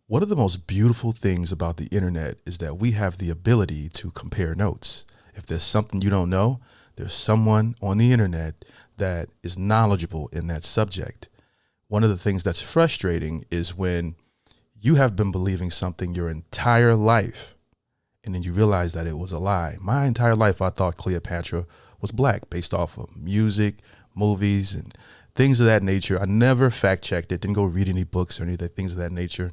One of the most beautiful things about the internet is that we have the ability to compare notes. If there's something you don't know, there's someone on the internet that is knowledgeable in that subject. One of the things that's frustrating is when you have been believing something your entire life and then you realize that it was a lie. My entire life, I thought Cleopatra was black based off of music, movies, and things of that nature. I never fact checked it, didn't go read any books or any of the things of that nature.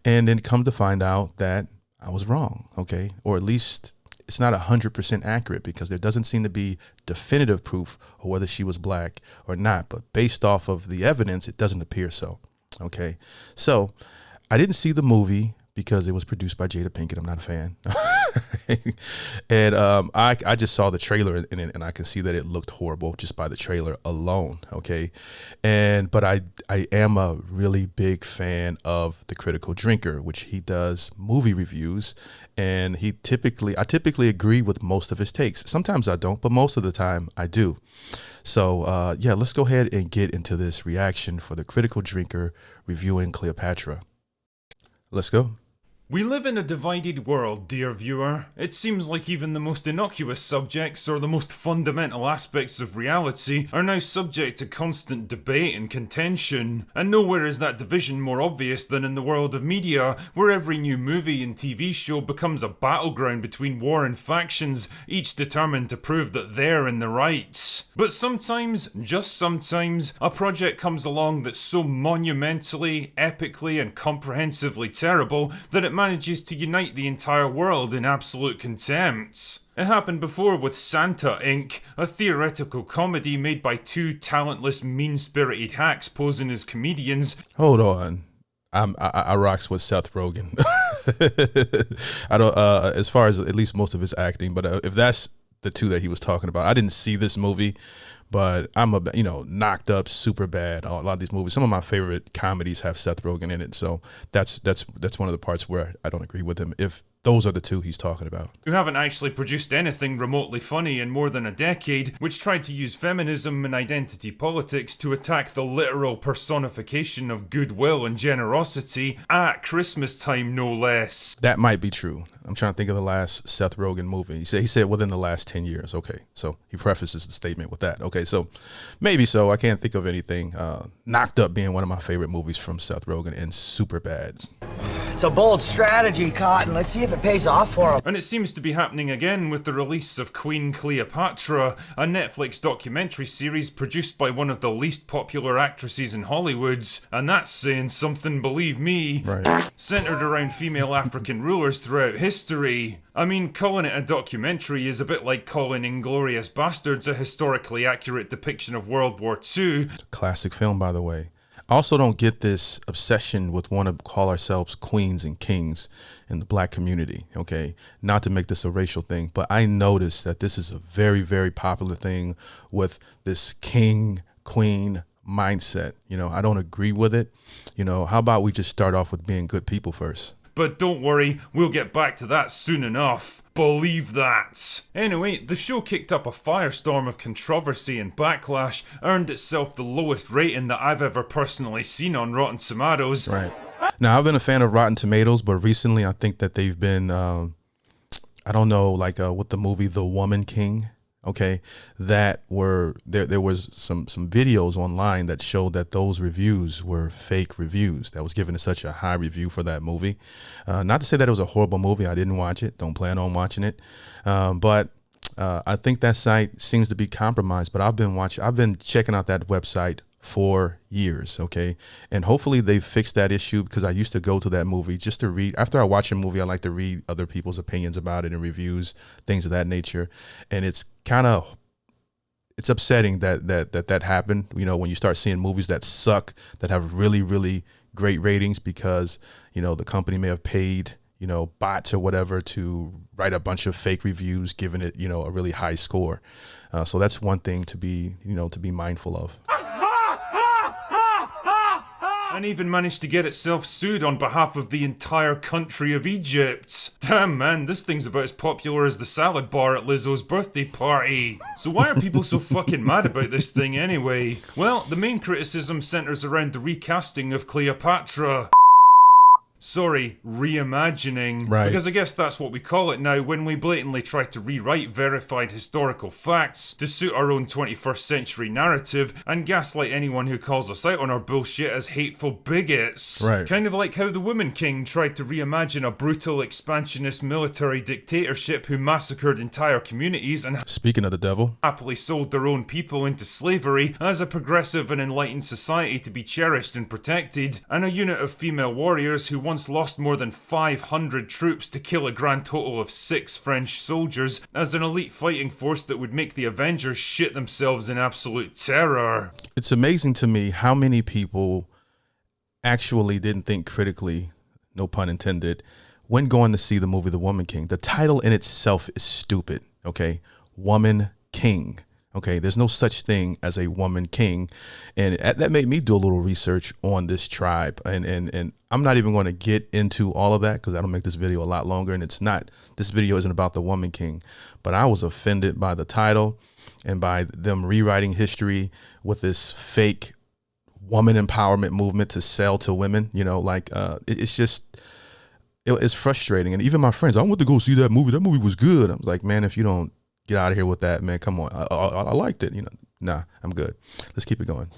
And then come to find out that I was wrong, okay? Or at least it's not 100% accurate because there doesn't seem to be definitive proof of whether she was black or not. But based off of the evidence, it doesn't appear so, okay? So I didn't see the movie because it was produced by Jada Pinkett. I'm not a fan. And I just saw the trailer and I can see that it looked horrible just by the trailer alone. Okay. But I am a really big fan of The Critical Drinker, which he does movie reviews. And I typically agree with most of his takes. Sometimes I don't, but most of the time I do. So yeah, let's go ahead and get into this reaction for The Critical Drinker reviewing Cleopatra. Let's go. We live in a divided world, dear viewer. It seems like even the most innocuous subjects or the most fundamental aspects of reality are now subject to constant debate and contention. And nowhere is that division more obvious than in the world of media, where every new movie and TV show becomes a battleground between warring factions, each determined to prove that they're in the right. But sometimes, just sometimes, a project comes along that's so monumentally, epically, and comprehensively terrible that it manages to unite the entire world in absolute contempt. It happened before with Santa Inc., a theoretical comedy made by two talentless, mean-spirited hacks posing as comedians. Hold on. I rocks with Seth Rogen. I don't, as far as at least most of his acting, but if that's the two that he was talking about, I didn't see this movie, but I'm Knocked Up, Super Bad, a lot of these movies. Some of my favorite comedies have Seth Rogen in it, so that's one of the parts where I don't agree with him. If those are the two he's talking about. Who haven't actually produced anything remotely funny in more than a decade, which tried to use feminism and identity politics to attack the literal personification of goodwill and generosity at Christmas time, no less. That might be true. I'm trying to think of the last Seth Rogen movie. He said within the last 10 years. Okay, so he prefaces the statement with that. Okay, so maybe so. I can't think of anything. Knocked Up being one of my favorite movies from Seth Rogen, and Super Bad. It's a bold strategy, Cotton. Let's see if it pays off for him. And it seems to be happening again with the release of Queen Cleopatra, a Netflix documentary series produced by one of the least popular actresses in Hollywood. And that's saying something, believe me. Right. Centered around female African rulers throughout history. I mean, calling it a documentary is a bit like calling Inglourious Basterds a historically accurate depiction of World War II. It's a classic film, by the way. I also don't get this obsession with wanting to call ourselves queens and kings in the black community, okay? Not to make this a racial thing, but I noticed that this is a very, very popular thing with this king, queen mindset. I don't agree with it. How about we just start off with being good people first? But don't worry, we'll get back to that soon enough. Believe that. Anyway, the show kicked up a firestorm of controversy and backlash, earned itself the lowest rating that I've ever personally seen on Rotten Tomatoes. Right. Now, I've been a fan of Rotten Tomatoes, but recently I think that they've been, with the movie The Woman King. Okay, there was some videos online that showed that those reviews were fake reviews. That was given such a high review for that movie. Not to say that it was a horrible movie. I didn't watch it. Don't plan on watching it. But I think that site seems to be compromised. But I've been checking out that website for years, okay? And hopefully they fixed that issue, because I used to go to that movie just to read. After I watch a movie, I like to read other people's opinions about it and reviews, things of that nature. And it's upsetting that happened, when you start seeing movies that suck, that have really, really great ratings because, the company may have paid, bots or whatever to write a bunch of fake reviews, giving it, a really high score. So that's one thing to be mindful of. And even managed to get itself sued on behalf of the entire country of Egypt. Damn, man, this thing's about as popular as the salad bar at Lizzo's birthday party. So why are people so fucking mad about this thing anyway? Well, the main criticism centers around the recasting of Cleopatra. Sorry, reimagining. Right. Because I guess that's what we call it now when we blatantly try to rewrite verified historical facts to suit our own 21st century narrative and gaslight anyone who calls us out on our bullshit as hateful bigots. Right. Kind of like how the Woman King tried to reimagine a brutal expansionist military dictatorship who massacred entire communities and Speaking of the devil, happily sold their own people into slavery as a progressive and enlightened society to be cherished and protected, and a unit of female warriors who once lost more than 500 troops to kill a grand total of 6 French soldiers as an elite fighting force that would make the Avengers shit themselves in absolute terror. it's amazing to me how many people actually didn't think critically, no pun intended, when going to see the movie The Woman King. The title in itself is stupid, okay? Woman King. Okay, there's no such thing as a woman king. And that made me do a little research on this tribe. And I'm not even going to get into all of that because that'll make this video a lot longer. And this video isn't about the woman king. But I was offended by the title and by them rewriting history with this fake woman empowerment movement to sell to women. You know, like it's frustrating. And even my friends, I went to go see that movie. That movie was good. I was like, man, if you don't get out of here with that, man, come on. I liked it. You know, nah, I'm good. Let's keep it going.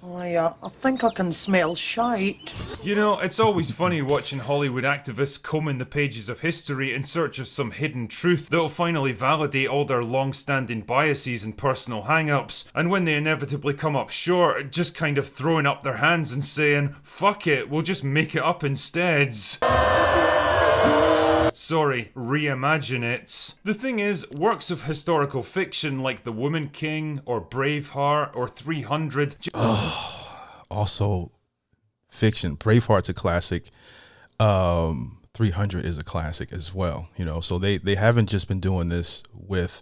I think I can smell shite. You know, it's always funny watching Hollywood activists combing the pages of history in search of some hidden truth that'll finally validate all their long-standing biases and personal hang-ups, and when they inevitably come up short, just kind of throwing up their hands and saying, fuck it, we'll just make it up instead. Sorry, reimagine it. The thing is, works of historical fiction like The Woman King or Braveheart or 300... Also, fiction. Braveheart's a classic. 300 is a classic as well. You know, so they haven't just been doing this with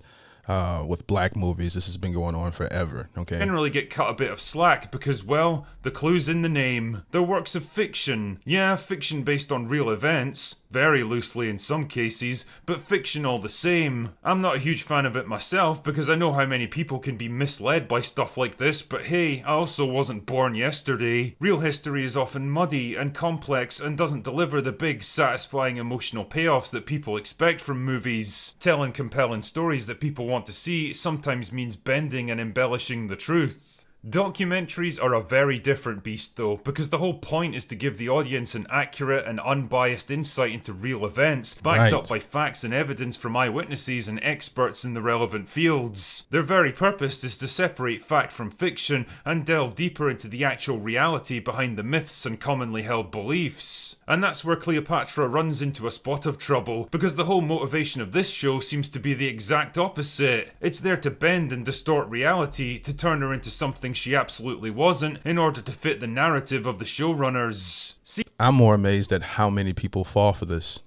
black movies. This has been going on forever. Okay. Generally get cut a bit of slack because, well, the clue's in the name. They're works of fiction. Yeah, fiction based on real events. Very loosely in some cases, but fiction all the same. I'm not a huge fan of it myself because I know how many people can be misled by stuff like this, but hey, I also wasn't born yesterday. Real history is often muddy and complex and doesn't deliver the big, satisfying emotional payoffs that people expect from movies. Telling compelling stories that people want to see sometimes means bending and embellishing the truth. Documentaries are a very different beast though, because the whole point is to give the audience an accurate and unbiased insight into real events, backed up by facts and evidence from eyewitnesses and experts in the relevant fields. Their very purpose is to separate fact from fiction and delve deeper into the actual reality behind the myths and commonly held beliefs. And that's where Cleopatra runs into a spot of trouble, because the whole motivation of this show seems to be the exact opposite. It's there to bend and distort reality, to turn her into something she absolutely wasn't, in order to fit the narrative of the showrunners. See, I'm more amazed at how many people fall for this.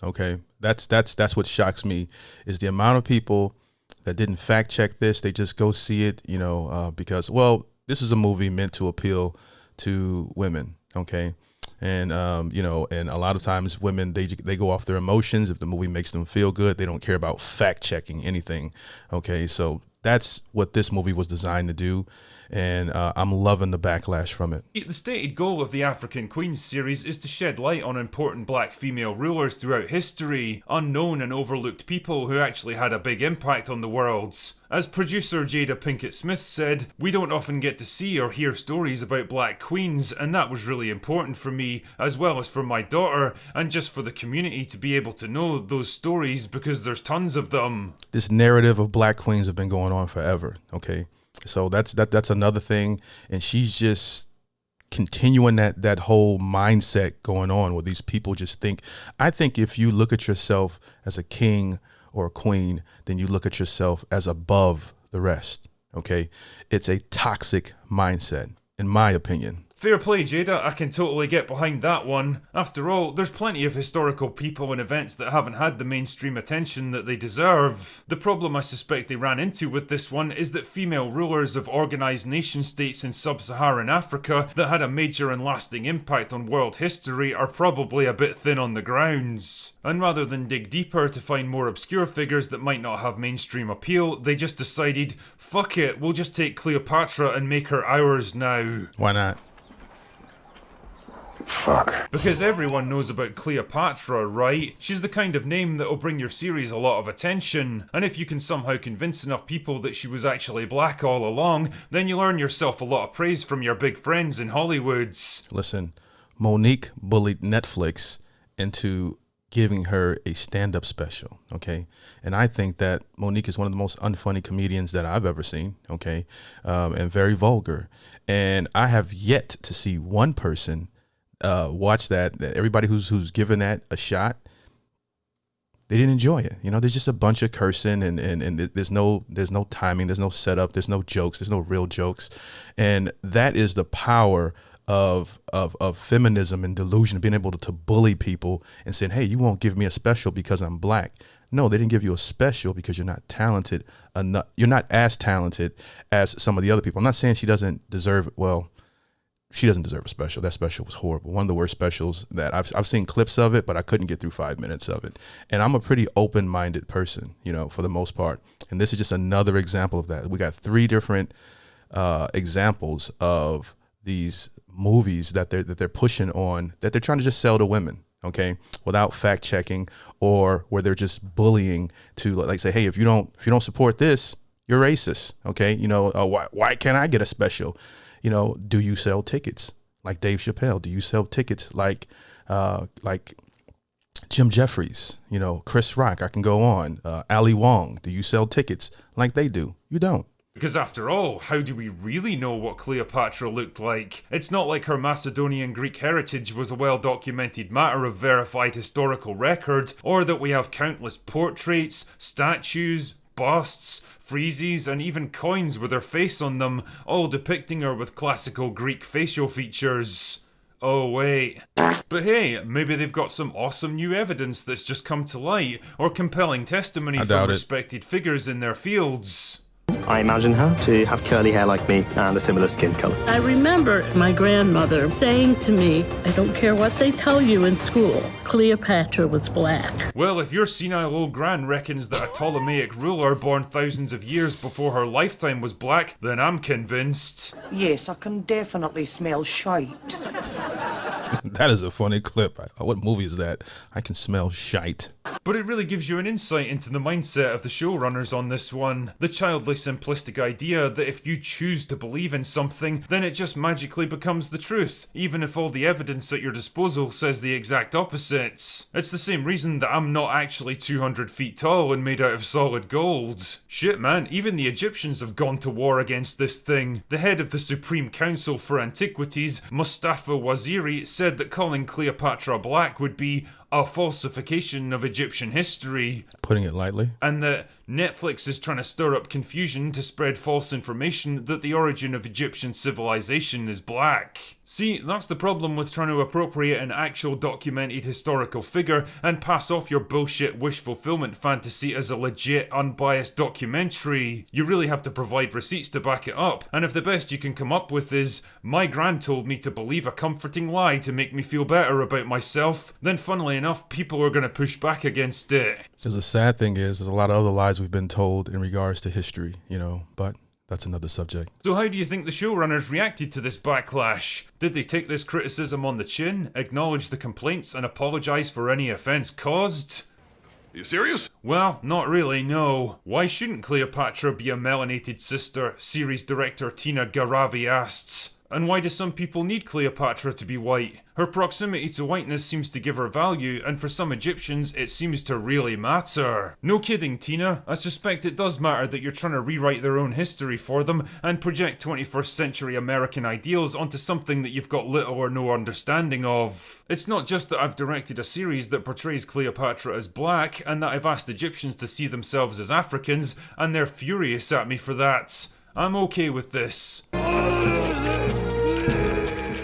Okay, that's what shocks me, is the amount of people that didn't fact check this. They just go see it, you know, because, well, this is a movie meant to appeal to women. Okay. And, you know, and a lot of times women, they go off their emotions. If the movie makes them feel good, they don't care about fact checking anything. OK, so that's what this movie was designed to do. And I'm loving the backlash from it. the stated goal of the African Queens series is to shed light on important black female rulers throughout history, unknown and overlooked people who actually had a big impact on the world. As producer Jada Pinkett Smith said, we don't often get to see or hear stories about black queens, and that was really important for me, as well as for my daughter, and just for the community to be able to know those stories because there's tons of them. This narrative of black queens have been going on forever. Okay. So that's another thing. And she's just continuing that whole mindset going on where these people just think, I think if you look at yourself as a king or a queen, then you look at yourself as above the rest. Okay. It's a toxic mindset, in my opinion. Fair play, Jada, I can totally get behind that one. After all, there's plenty of historical people and events that haven't had the mainstream attention that they deserve. The problem I suspect they ran into with this one is that female rulers of organised nation states in sub-Saharan Africa that had a major and lasting impact on world history are probably a bit thin on the grounds. And rather than dig deeper to find more obscure figures that might not have mainstream appeal, they just decided, fuck it, we'll just take Cleopatra and make her ours now. Why not? Fuck. Because everyone knows about Cleopatra, right? She's the kind of name that'll bring your series a lot of attention, and if you can somehow convince enough people that she was actually black all along, then you'll earn yourself a lot of praise from your big friends in Hollywood. Listen, Monique bullied Netflix into giving her a stand-up special, okay? And I think that Monique is one of the most unfunny comedians that I've ever seen, okay? And very vulgar. And I have yet to see one person watch that everybody who's given that a shot, they didn't enjoy it. You know, there's just a bunch of cursing and there's no timing, there's no setup, there's no jokes, there's no real jokes. And that is the power of feminism and delusion, being able to bully people and saying, hey, you won't give me a special because I'm black. No, they didn't give you a special because you're not talented enough. You're not as talented as some of the other people. I'm not saying she doesn't deserve, well, she doesn't deserve a special. That special was horrible. One of the worst specials that I've seen clips of it, but I couldn't get through 5 minutes of it. And I'm a pretty open-minded person, you know, for the most part. And this is just another example of that. We got 3 different examples of these movies that they're pushing on, that they're trying to just sell to women, okay, without fact checking, or where they're just bullying to like say, hey, if you don't support this, you're racist, okay, you know, why can't I get a special? You know, do you sell tickets like Dave Chappelle? Do you sell tickets like Jim Jeffries? You know, Chris Rock. I can go on. Ali Wong. Do you sell tickets like they do? You don't. Because after all, how do we really know what Cleopatra looked like? It's not like her Macedonian Greek heritage was a well-documented matter of verified historical record, or that we have countless portraits, statues, busts, friezes, and even coins with her face on them, all depicting her with classical Greek facial features. Oh wait. But hey, maybe they've got some awesome new evidence that's just come to light, or compelling testimony from respected figures in their fields. I imagine her to have curly hair like me and a similar skin color. I remember my grandmother saying to me, I don't care what they tell you in school, Cleopatra was black. Well, if your senile old gran reckons that a Ptolemaic ruler born thousands of years before her lifetime was black, then I'm convinced. Yes, I can definitely smell shite. That is a funny clip. What movie is that? I can smell shite. But it really gives you an insight into the mindset of the showrunners on this one. The childly simplistic idea that if you choose to believe in something, then it just magically becomes the truth, even if all the evidence at your disposal says the exact opposites. It's the same reason that I'm not actually 200 feet tall and made out of solid gold. Shit man, even the Egyptians have gone to war against this thing. The head of the Supreme Council for Antiquities, Mustafa Waziri, said that calling Cleopatra black would be a falsification of Egyptian history. Putting it lightly. And that Netflix is trying to stir up confusion to spread false information that the origin of Egyptian civilization is black. See, that's the problem with trying to appropriate an actual documented historical figure and pass off your bullshit wish fulfillment fantasy as a legit, unbiased documentary. You really have to provide receipts to back it up, and if the best you can come up with is, my gran told me to believe a comforting lie to make me feel better about myself, then funnily enough, people are going to push back against it. So the sad thing is, there's a lot of other lies we've been told in regards to history, you know, but that's another subject. So how do you think the showrunners reacted to this backlash? Did they take this criticism on the chin, acknowledge the complaints, and apologise for any offence caused? Are you serious? Well, not really, no. Why shouldn't Cleopatra be a melanated sister? Series director Tina Garavi asks. And why do some people need Cleopatra to be white? Her proximity to whiteness seems to give her value, and for some Egyptians, it seems to really matter. No kidding, Tina. I suspect it does matter that you're trying to rewrite their own history for them and project 21st century American ideals onto something that you've got little or no understanding of. It's not just that I've directed a series that portrays Cleopatra as black, and that I've asked Egyptians to see themselves as Africans, and they're furious at me for that. I'm okay with this.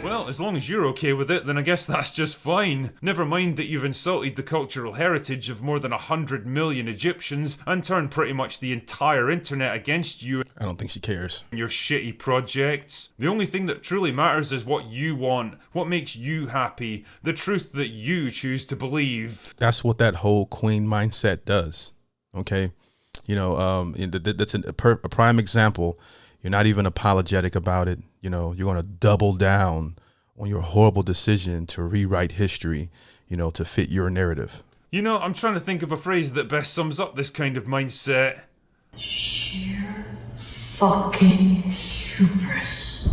Well, as long as you're okay with it, then I guess that's just fine. Never mind that you've insulted the cultural heritage of more than 100 million Egyptians and turned pretty much the entire internet against you. I don't think she cares. And your shitty projects. The only thing that truly matters is what you want, what makes you happy, the truth that you choose to believe. That's what that whole queen mindset does, okay? You know, that's a prime example. You're not even apologetic about it. You know, you're going to double down on your horrible decision to rewrite history, to fit your narrative. I'm trying to think of a phrase that best sums up this kind of mindset. Sheer fucking hubris.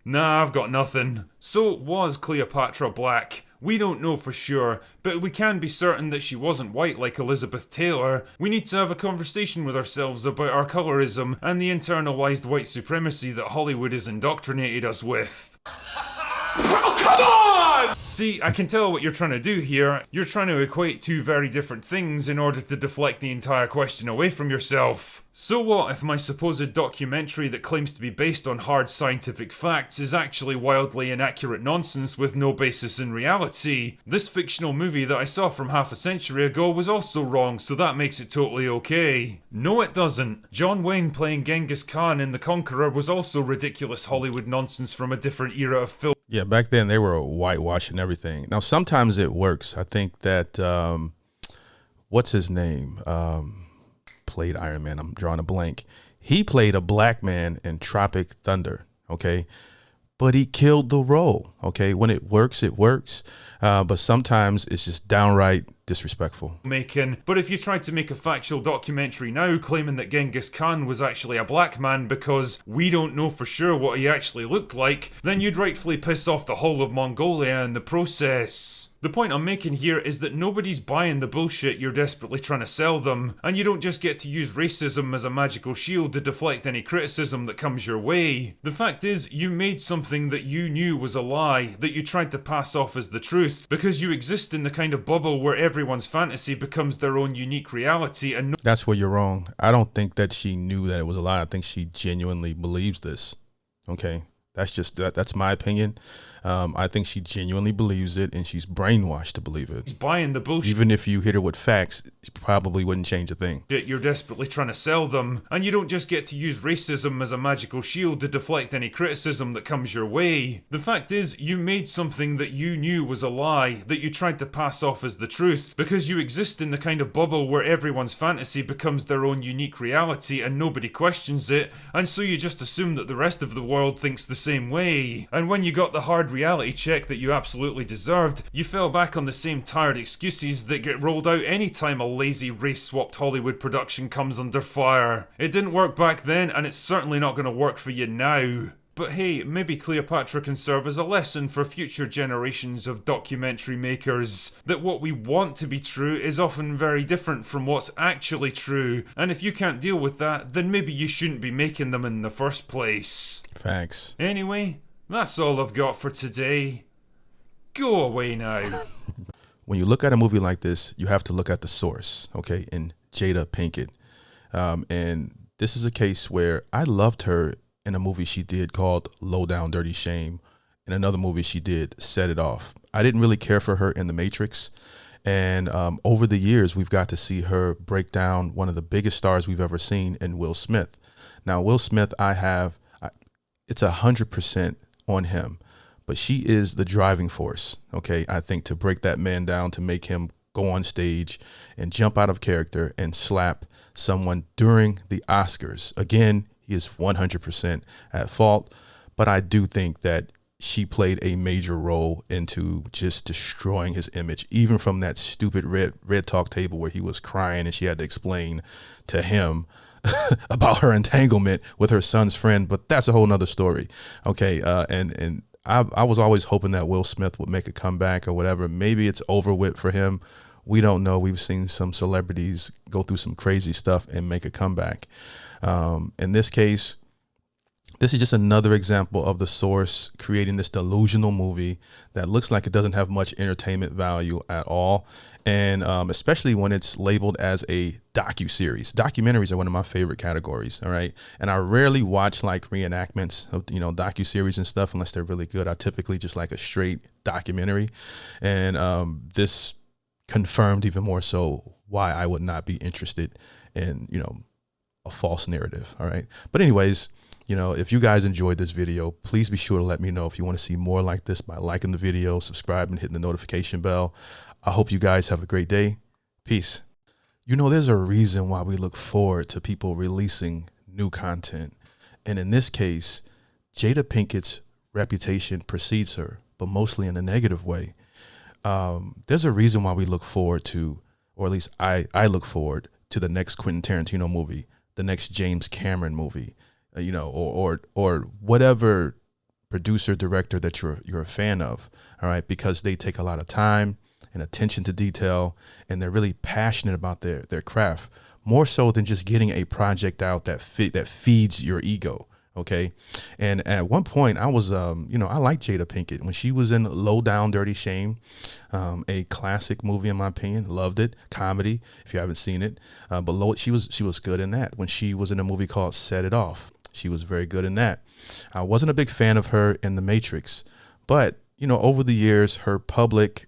Nah, I've got nothing. So was Cleopatra black? We don't know for sure, but we can be certain that she wasn't white like Elizabeth Taylor. We need to have a conversation with ourselves about our colorism and the internalized white supremacy that Hollywood has indoctrinated us with. Oh, come on! See, I can tell what you're trying to do here. You're trying to equate two very different things in order to deflect the entire question away from yourself. So what if my supposed documentary that claims to be based on hard scientific facts is actually wildly inaccurate nonsense with no basis in reality? This fictional movie that I saw from half a century ago was also wrong, so that makes it totally okay. No, it doesn't. John Wayne playing Genghis Khan in The Conqueror was also ridiculous Hollywood nonsense from a different era of film. Yeah, back then they were whitewashing everything. Now, sometimes it works. I think that, what's his name? Played Iron Man. I'm drawing a blank. He played a black man in Tropic Thunder. Okay. But he killed the role. Okay. When it works, it works. But sometimes it's just downright disrespectful. But if you tried to make a factual documentary now claiming that Genghis Khan was actually a black man because we don't know for sure what he actually looked like, then you'd rightfully piss off the whole of Mongolia in the process. The point I'm making here is that nobody's buying the bullshit you're desperately trying to sell them, and you don't just get to use racism as a magical shield to deflect any criticism that comes your way. The fact is, you made something that you knew was a lie, that you tried to pass off as the truth, because you exist in the kind of bubble where everyone's fantasy becomes their own unique reality and That's where you're wrong. I don't think that she knew that it was a lie. I think she genuinely believes this. Okay. That's my opinion. I think she genuinely believes it, and she's brainwashed to believe it. He's buying the bullshit. Even if you hit her with facts, she probably wouldn't change a thing. You're desperately trying to sell them, and you don't just get to use racism as a magical shield to deflect any criticism that comes your way. The fact is, you made something that you knew was a lie, that you tried to pass off as the truth, because you exist in the kind of bubble where everyone's fantasy becomes their own unique reality and nobody questions it, and so you just assume that the rest of the world thinks the same way. And when you got the hard reality check that you absolutely deserved, you fell back on the same tired excuses that get rolled out anytime a lazy race-swapped Hollywood production comes under fire. It didn't work back then, and it's certainly not going to work for you now. But hey, maybe Cleopatra can serve as a lesson for future generations of documentary makers, that what we want to be true is often very different from what's actually true, and if you can't deal with that, then maybe you shouldn't be making them in the first place. Facts. Anyway, that's all I've got for today. Go away now. When you look at a movie like this, you have to look at the source, okay, and Jada Pinkett. And this is a case where I loved her in a movie she did called Low Down Dirty Shame. In another movie she did, Set It Off. I didn't really care for her in The Matrix. And over the years, we've got to see her break down one of the biggest stars we've ever seen in Will Smith. Now, Will Smith, it's 100% on him, but she is the driving force. Okay. I think to break that man down, to make him go on stage and jump out of character and slap someone during the Oscars. Again, he is 100% at fault, but I do think that she played a major role into just destroying his image, even from that stupid red talk table where he was crying and she had to explain to him about her entanglement with her son's friend. But that's a whole nother story. Okay. And I was always hoping that Will Smith would make a comeback or whatever. Maybe it's over with for him. We don't know. We've seen some celebrities go through some crazy stuff and make a comeback. In this case, this is just another example of the source creating this delusional movie that looks like it doesn't have much entertainment value at all. And especially when it's labeled as a docuseries. Documentaries are one of my favorite categories. All right. And I rarely watch like reenactments of, docuseries and stuff unless they're really good. I typically just like a straight documentary. And this confirmed even more so why I would not be interested in, a false narrative. All right. But anyways, if you guys enjoyed this video, please be sure to let me know if you want to see more like this by liking the video, subscribing, and hitting the notification bell. I hope you guys have a great day. Peace. There's a reason why we look forward to people releasing new content. And in this case, Jada Pinkett's reputation precedes her, but mostly in a negative way. There's a reason why we look forward to, or at least I look forward to the next Quentin Tarantino movie, the next James Cameron movie, or whatever producer, director that you're a fan of. All right, because they take a lot of time and attention to detail, and they're really passionate about their craft, more so than just getting a project out that feeds your ego. Okay. And at one point I was, I like Jada Pinkett when she was in Low Down Dirty Shame, a classic movie in my opinion. Loved it. Comedy, if you haven't seen it. But she was good in that. When she was in a movie called Set It Off, she was very good in that. I wasn't a big fan of her in The Matrix, but over the years, her public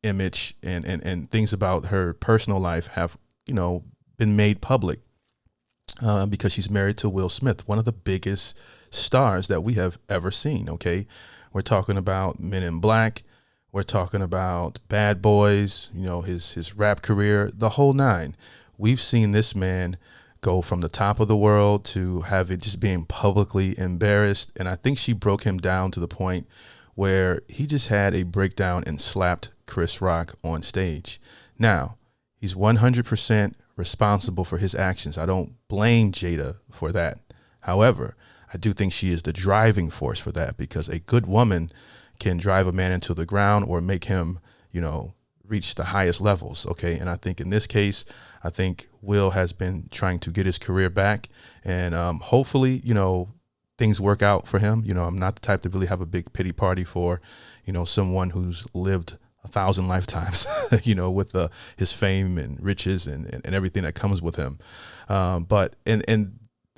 image and things about her personal life have, been made public. Because she's married to Will Smith, one of the biggest stars that we have ever seen. Okay. We're talking about Men in Black. We're talking about Bad Boys, his rap career, the whole nine. We've seen this man go from the top of the world to have it just being publicly embarrassed. And I think she broke him down to the point where he just had a breakdown and slapped Chris Rock on stage. Now, he's 100% responsible for his actions. I don't blame Jada for that. However, I do think she is the driving force for that, because a good woman can drive a man into the ground or make him, reach the highest levels. Okay. And I think in this case, I think Will has been trying to get his career back, and hopefully, things work out for him. I'm not the type to really have a big pity party for, someone who's lived 1,000 lifetimes, with his fame and riches and everything that comes with him. But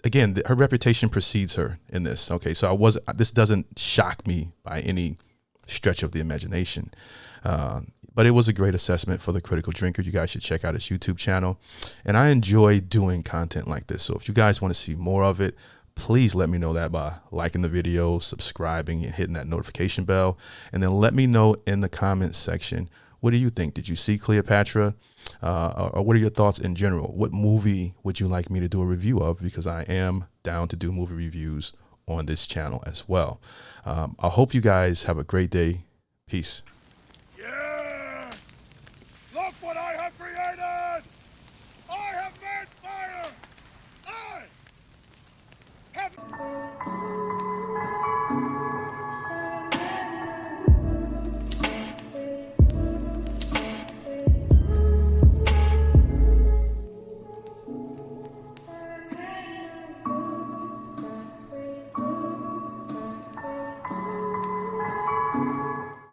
again, her reputation precedes her in this. Okay, so this doesn't shock me by any stretch of the imagination. But it was a great assessment for The Critical Drinker. You guys should check out his YouTube channel. And I enjoy doing content like this. So if you guys want to see more of it, please let me know that by liking the video, subscribing, and hitting that notification bell. And then let me know in the comments section, what do you think? Did you see Cleopatra? Or what are your thoughts in general? What movie would you like me to do a review of? Because I am down to do movie reviews on this channel as well. I hope you guys have a great day. Peace.